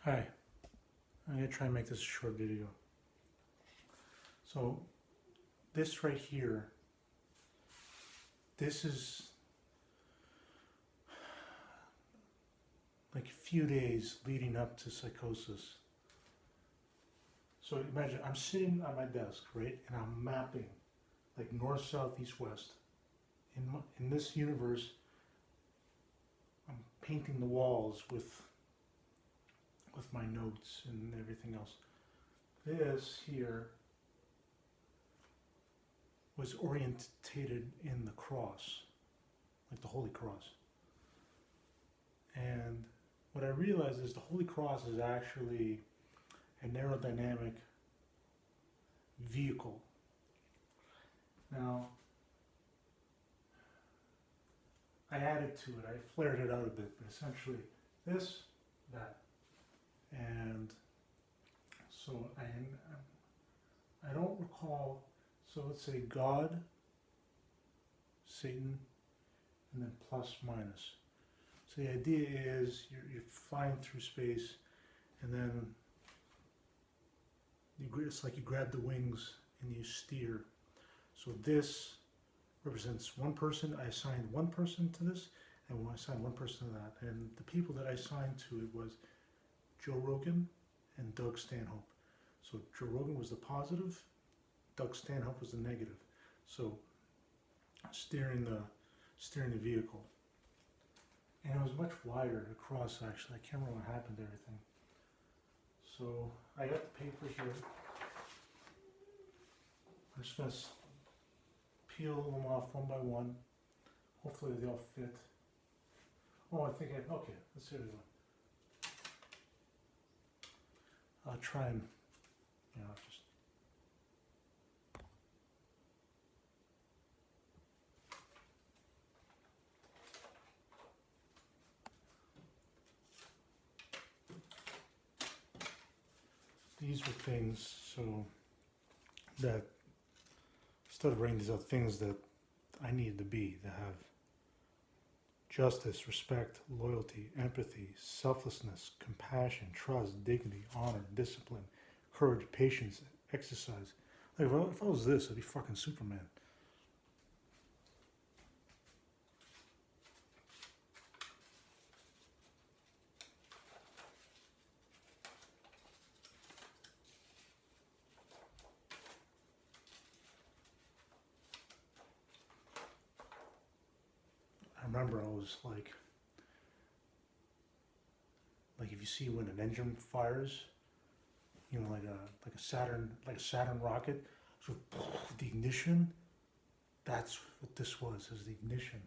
Hi, I'm going to try and make this a short video. So this right here, this is like a few days leading up to psychosis. So imagine I'm sitting at my desk, right, and I'm mapping like north, south, east, west. In this universe, I'm painting the walls with my notes and everything else. This here was orientated in the cross, like the Holy Cross. And what I realized is the Holy Cross is actually a aerodynamic vehicle. Now, I added to it, I flared it out a bit, but essentially this, that, and so I don't recall, so let's say God, Satan, and then plus minus. So the idea is you're flying through space, and then it's like you grab the wings and you steer. So this represents one person. I assigned one person to this, and I assigned one person to that. And the people that I assigned to it was Joe Rogan and Doug Stanhope. So Joe Rogan was the positive, Doug Stanhope was the negative. So steering the vehicle. And it was much wider across, actually. I can't remember what happened to everything. So I got the paper here. I'm just going to peel them off one by one. Hopefully they all fit. Oh, okay, let's see what we go. I'll try and, just. These were things, so that started writing these are things that I needed to be, to have justice, respect, loyalty, empathy, selflessness, compassion, trust, dignity, honor, discipline, courage, patience, exercise. Like if I was this, I'd be fucking Superman. I remember I was like if you see when an engine fires, like a Saturn rocket, so the ignition, that's what this was, is the ignition.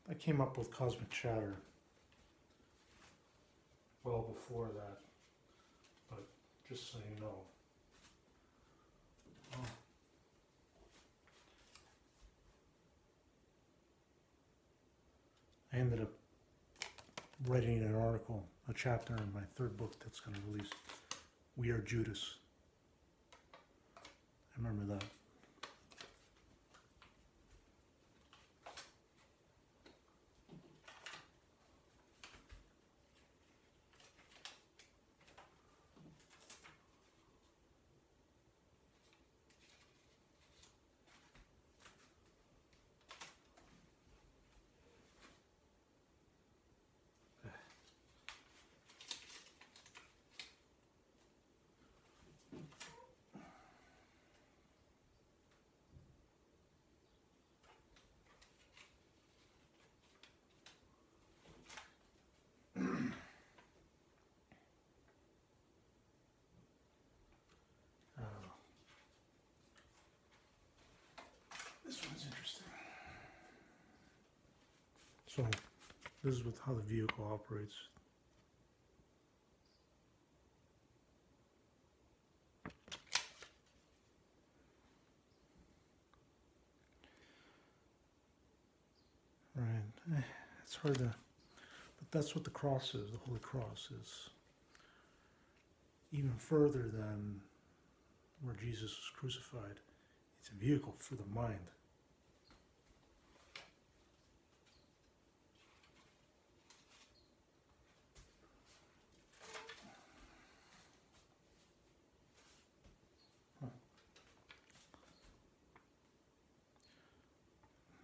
I came up with Cosmic Chatter well before that, but just so you know. Oh. I ended up writing an article, a chapter in my third book that's going to release, We Are Judas. I remember that. This one's interesting. So, this is with how the vehicle operates. it's hard to, but that's what the cross is. The Holy Cross is even further than where Jesus was crucified. It's a vehicle for the mind.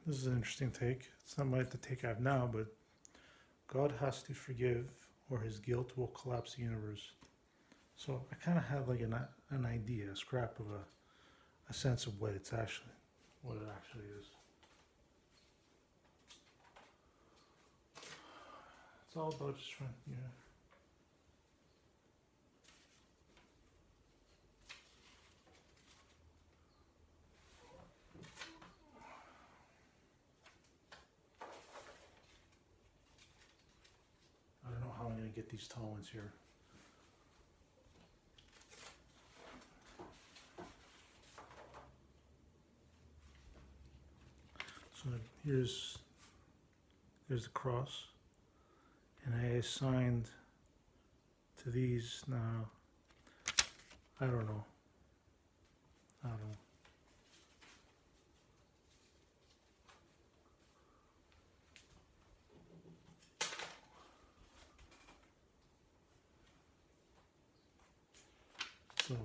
This is an interesting take. It's not the take I have now, but God has to forgive or his guilt will collapse the universe. So I kind of have like an idea, a scrap of a sense of what it actually is. It's all about just trying, I don't know how I'm going to get these tall ones here. So there's the cross, and I assigned to these now. I don't know. So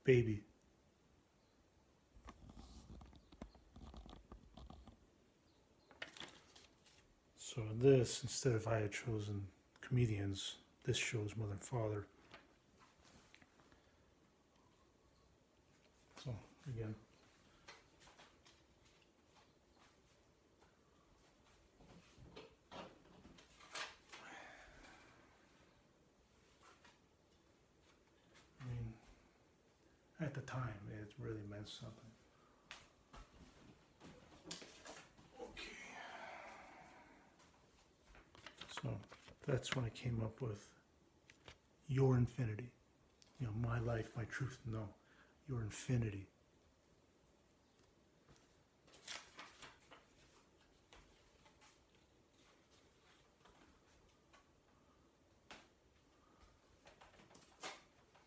baby. So this, instead of I had chosen comedians, this shows mother and father. So again. I mean, at the time, it really meant something. So that's when I came up with your infinity. My life, my truth. No, your infinity.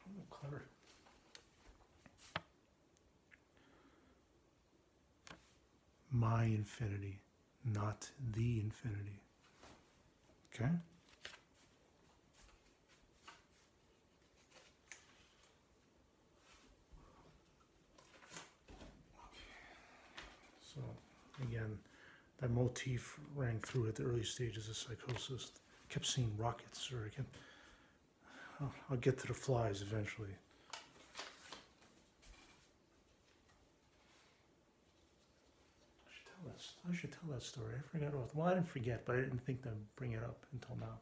Oh, clever. My infinity, not the infinity. Okay? So, again, that motif rang through at the early stages of psychosis. Kept seeing rockets, or I'll get to the flies eventually. I should tell that story. I forgot about. Well, I didn't forget, but I didn't think to bring it up until now.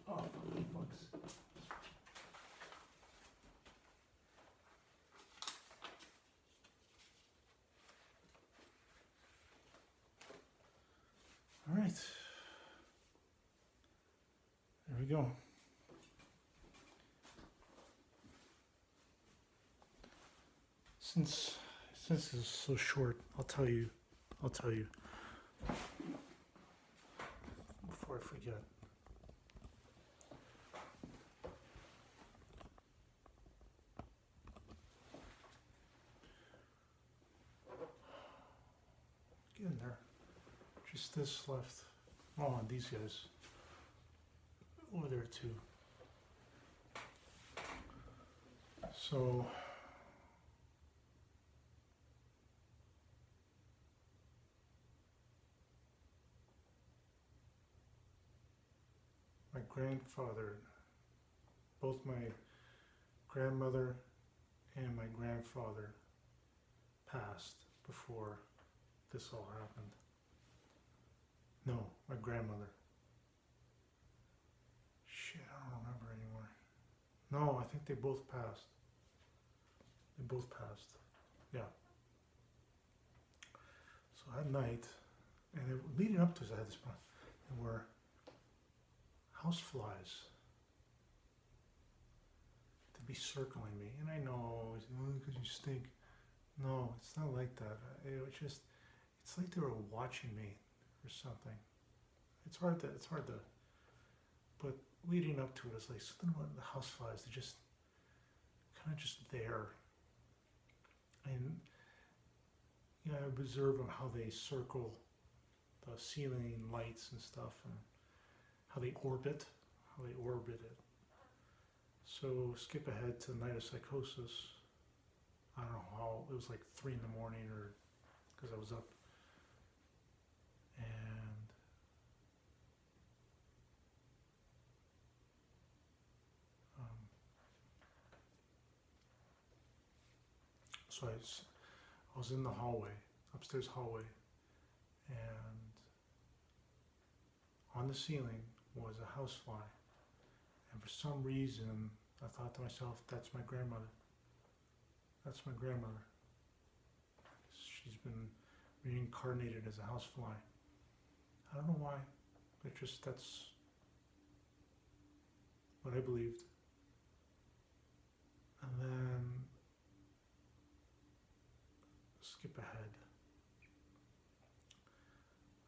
Oh, fucks. All right. There we go. Since it's so short, I'll tell you before I forget. Get in there. Just this left. Oh, and these guys. Over there too. So my grandfather, both my grandmother and my grandfather passed before this all happened. No, my grandmother. Shit, I don't remember anymore. No, I think they both passed. They both passed. Yeah. So So at night, and leading up to this, I had this point, there were house flies to be circling me. And I know, because you stink. No, it's not like that. It was just, it's like they were watching me or something. It's hard to, but leading up to it, it's like something about the house flies. They're just kind of just there. And, you know, I observe them how they circle the ceiling lights and stuff, and how they orbit it. So skip ahead to the night of psychosis. I don't know how, it was like 3 in the morning, or because I was up. And so I was in the hallway, upstairs hallway, and on the ceiling was a housefly. And for some reason, I thought to myself, that's my grandmother. That's my grandmother. She's been reincarnated as a housefly. I don't know why, but just that's what I believed. And then skip ahead.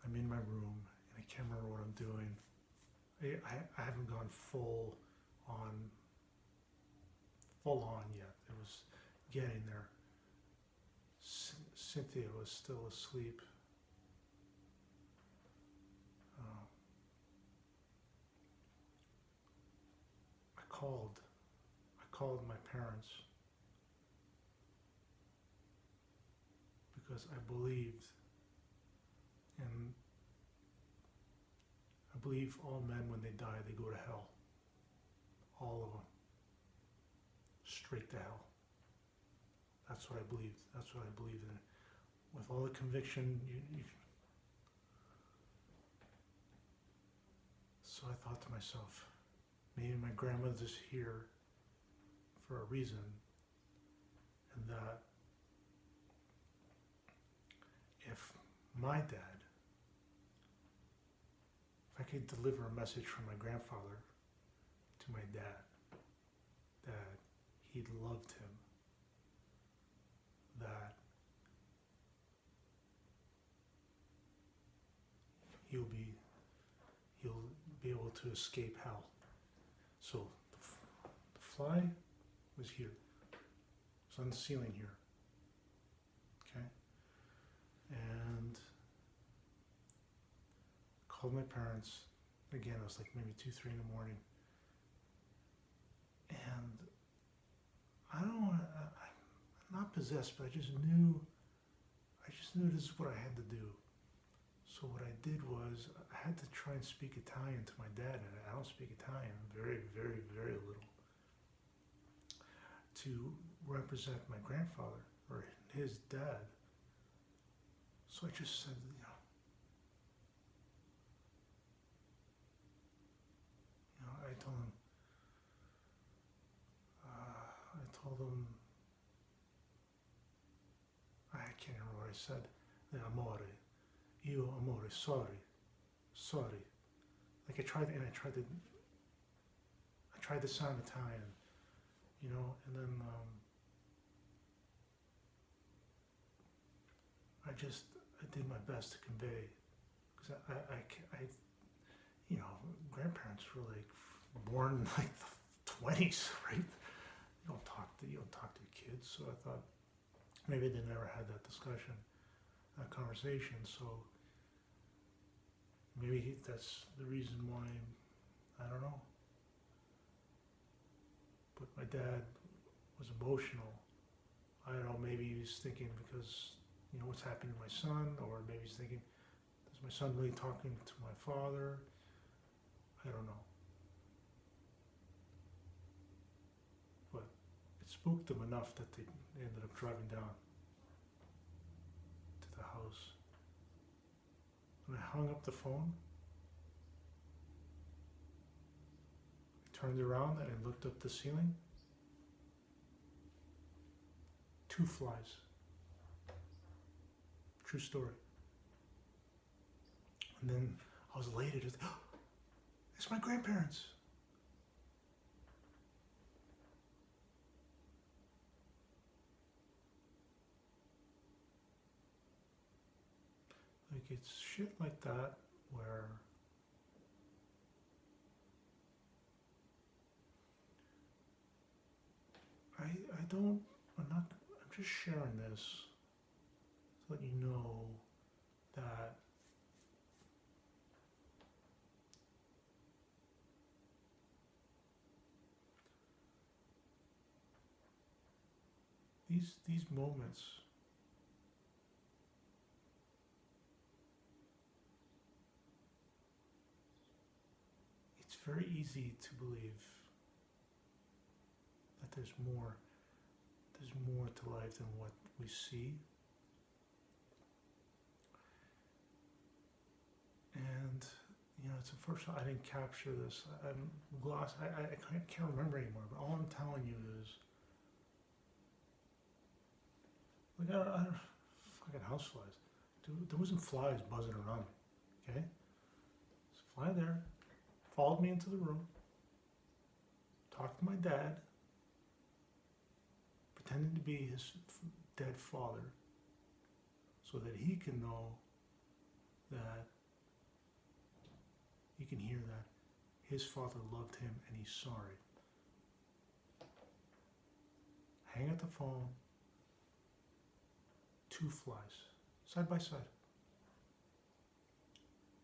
I'm in my room and I can't remember what I'm doing. I haven't gone full on yet. It was getting there. Cynthia was still asleep. I called my parents because I believed, and I believe all men, when they die, they go to hell. All of them. Straight to hell. That's what I believed. That's what I believed in. With all the conviction, so I thought to myself, maybe my grandmother's here for a reason, and that if my dad, if I could deliver a message from my grandfather to my dad, that he loved him, that he'll be able to escape hell. So the fly was here. It's on the ceiling here. Okay? And called my parents. Again, it was like maybe 2, 3 in the morning. And I don't know, I'm not possessed, but I just knew this is what I had to do. So what I did was, I had to try and speak Italian to my dad, and I don't speak Italian, very, very, very little, to represent my grandfather, or his dad. So I just said, I told him, I can't remember what I said, the amore. Io amore, sorry. Like I tried to sound Italian, and then I did my best to convey, because grandparents were like born in like the 20s, right? You don't talk to your kids, so I thought maybe they never had that discussion, that conversation, so maybe that's the reason why, I don't know. But my dad was emotional. I don't know, maybe he was thinking because, what's happening to my son, or maybe he's thinking, is my son really talking to my father? I don't know. But it spooked them enough that they ended up driving down to the house. When I hung up the phone, I turned around and I looked up the ceiling. 2 flies. True story. And then I was elated. It's, oh, it's my grandparents. Like, it's shit like that where I'm just sharing this to let you know that these moments, it's very easy to believe that there's more to life than what we see. And it's unfortunate I didn't capture this. I'm lost. I can't remember anymore. But all I'm telling you is, like, I don't fucking houseflies. Dude, there wasn't flies buzzing around me. Okay, this fly there followed me into the room, talked to my dad, pretending to be his dead father, so that he can know that he can hear that his father loved him and he's sorry. Hang up the phone. 2 flies, side by side.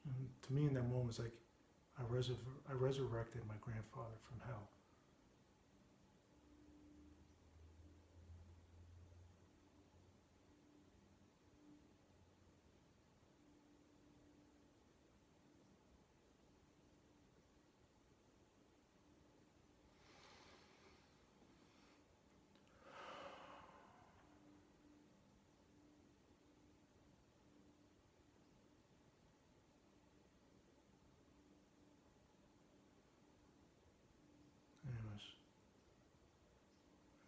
And to me, in that moment, it's like I resurrected my grandfather from hell. Anyways,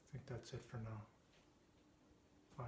I think that's it for now. Bye.